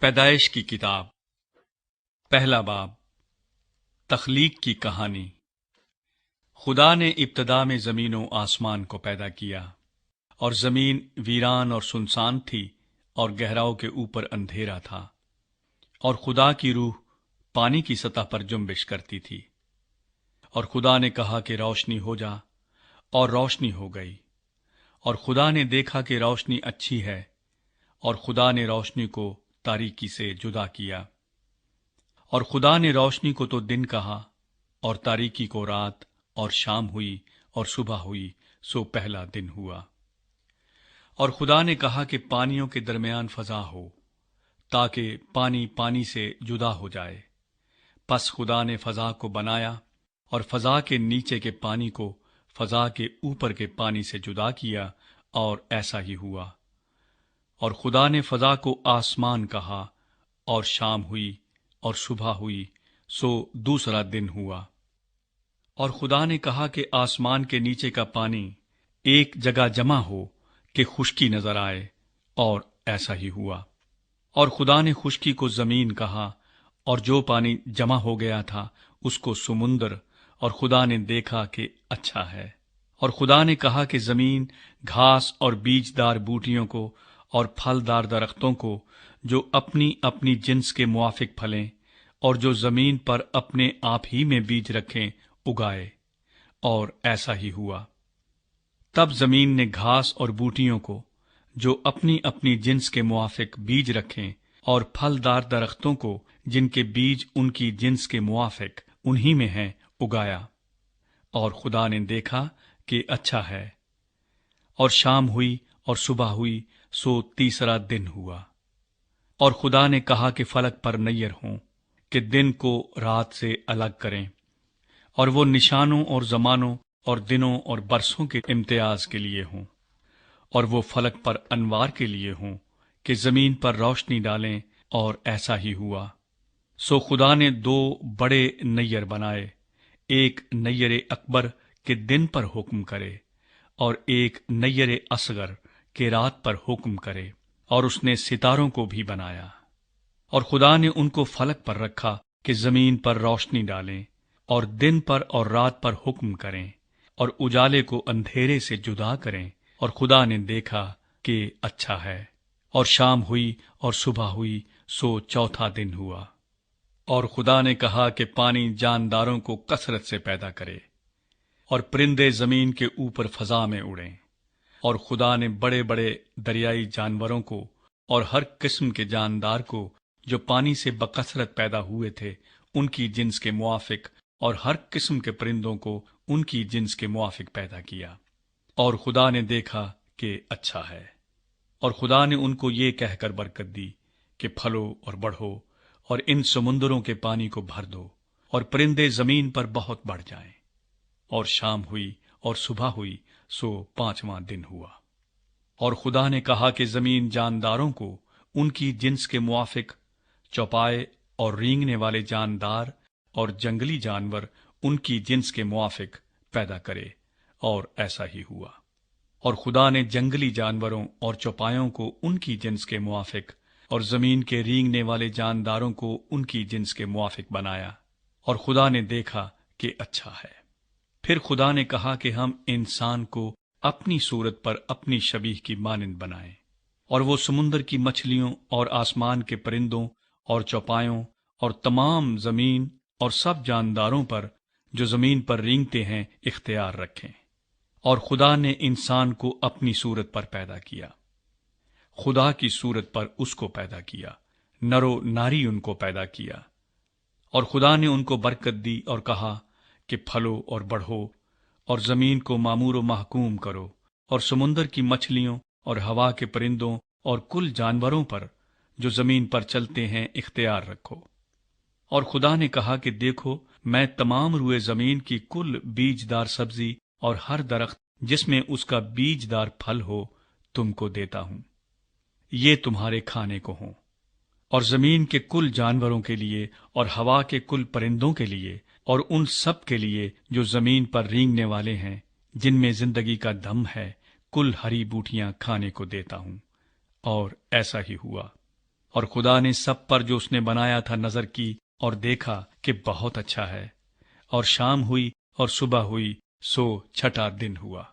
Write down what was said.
پیدائش کی کتاب پہلا باب تخلیق کی کہانی۔ خدا نے ابتدا میں زمین و آسمان کو پیدا کیا، اور زمین ویران اور سنسان تھی اور گہراؤں کے اوپر اندھیرا تھا، اور خدا کی روح پانی کی سطح پر جنبش کرتی تھی۔ اور خدا نے کہا کہ روشنی ہو جا، اور روشنی ہو گئی۔ اور خدا نے دیکھا کہ روشنی اچھی ہے، اور خدا نے روشنی کو تاریکی سے جدا کیا۔ اور خدا نے روشنی کو تو دن کہا، اور تاریکی کو رات، اور شام ہوئی اور صبح ہوئی، سو پہلا دن ہوا۔ اور خدا نے کہا کہ پانیوں کے درمیان فضا ہو، تاکہ پانی پانی سے جدا ہو جائے۔ پس خدا نے فضا کو بنایا، اور فضا کے نیچے کے پانی کو فضا کے اوپر کے پانی سے جدا کیا، اور ایسا ہی ہوا۔ اور خدا نے فضا کو آسمان کہا، اور شام ہوئی اور صبح ہوئی، سو دوسرا دن ہوا۔ اور خدا نے کہا کہ آسمان کے نیچے کا پانی ایک جگہ جمع ہو کہ خشکی نظر آئے، اور ایسا ہی ہوا۔ اور خدا نے خشکی کو زمین کہا، اور جو پانی جمع ہو گیا تھا اس کو سمندر، اور خدا نے دیکھا کہ اچھا ہے۔ اور خدا نے کہا کہ زمین گھاس اور بیجدار بوٹیوں کو اور پھلدار درختوں کو جو اپنی اپنی جنس کے موافق پھلیں، اور جو زمین پر اپنے آپ ہی میں بیج رکھیں، اگائے، اور ایسا ہی ہوا۔ تب زمین نے گھاس اور بوٹیوں کو جو اپنی اپنی جنس کے موافق بیج رکھیں، اور پھلدار درختوں کو جن کے بیج ان کی جنس کے موافق انہی میں ہیں، اگایا۔ اور خدا نے دیکھا کہ اچھا ہے۔ اور شام ہوئی اور صبح ہوئی، سو تیسرا دن ہوا۔ اور خدا نے کہا کہ فلک پر نیر ہوں، کہ دن کو رات سے الگ کریں، اور وہ نشانوں اور زمانوں اور دنوں اور برسوں کے امتیاز کے لیے ہوں، اور وہ فلک پر انوار کے لیے ہوں، کہ زمین پر روشنی ڈالیں، اور ایسا ہی ہوا۔ سو خدا نے دو بڑے نیر بنائے، ایک نیر اکبر کہ دن پر حکم کرے، اور ایک نیر اصغر کہ رات پر حکم کرے، اور اس نے ستاروں کو بھی بنایا۔ اور خدا نے ان کو فلک پر رکھا کہ زمین پر روشنی ڈالیں، اور دن پر اور رات پر حکم کریں، اور اجالے کو اندھیرے سے جدا کریں۔ اور خدا نے دیکھا کہ اچھا ہے۔ اور شام ہوئی اور صبح ہوئی، سو چوتھا دن ہوا۔ اور خدا نے کہا کہ پانی جانداروں کو کثرت سے پیدا کرے، اور پرندے زمین کے اوپر فضا میں اڑیں۔ اور خدا نے بڑے بڑے دریائی جانوروں کو اور ہر قسم کے جاندار کو جو پانی سے بکثرت پیدا ہوئے تھے ان کی جنس کے موافق، اور ہر قسم کے پرندوں کو ان کی جنس کے موافق پیدا کیا۔ اور خدا نے دیکھا کہ اچھا ہے۔ اور خدا نے ان کو یہ کہہ کر برکت دی کہ پھلو اور بڑھو، اور ان سمندروں کے پانی کو بھر دو، اور پرندے زمین پر بہت بڑھ جائیں۔ اور شام ہوئی اور صبح ہوئی، سو پانچواں دن ہوا۔ اور خدا نے کہا کہ زمین جانداروں کو ان کی جنس کے موافق، چوپائے اور رینگنے والے جاندار اور جنگلی جانور ان کی جنس کے موافق پیدا کرے، اور ایسا ہی ہوا۔ اور خدا نے جنگلی جانوروں اور چوپایوں کو ان کی جنس کے موافق، اور زمین کے رینگنے والے جانداروں کو ان کی جنس کے موافق بنایا، اور خدا نے دیکھا کہ اچھا ہے۔ پھر خدا نے کہا کہ ہم انسان کو اپنی صورت پر اپنی شبیہ کی مانند بنائیں، اور وہ سمندر کی مچھلیوں اور آسمان کے پرندوں اور چوپایوں اور تمام زمین اور سب جانداروں پر جو زمین پر رینگتے ہیں اختیار رکھیں۔ اور خدا نے انسان کو اپنی صورت پر پیدا کیا، خدا کی صورت پر اس کو پیدا کیا، نر و ناری ان کو پیدا کیا۔ اور خدا نے ان کو برکت دی اور کہا کہ پھلو اور بڑھو، اور زمین کو معمور و محکوم کرو، اور سمندر کی مچھلیوں اور ہوا کے پرندوں اور کل جانوروں پر جو زمین پر چلتے ہیں اختیار رکھو۔ اور خدا نے کہا کہ دیکھو، میں تمام روئے زمین کی کل بیجدار سبزی اور ہر درخت جس میں اس کا بیجدار پھل ہو تم کو دیتا ہوں، یہ تمہارے کھانے کو ہوں۔ اور زمین کے کل جانوروں کے لیے اور ہوا کے کل پرندوں کے لیے اور ان سب کے لیے جو زمین پر رینگنے والے ہیں جن میں زندگی کا دم ہے، کل ہری بوٹیاں کھانے کو دیتا ہوں۔ اور ایسا ہی ہوا۔ اور خدا نے سب پر جو اس نے بنایا تھا نظر کی اور دیکھا کہ بہت اچھا ہے، اور شام ہوئی اور صبح ہوئی، سو چھٹا دن ہوا۔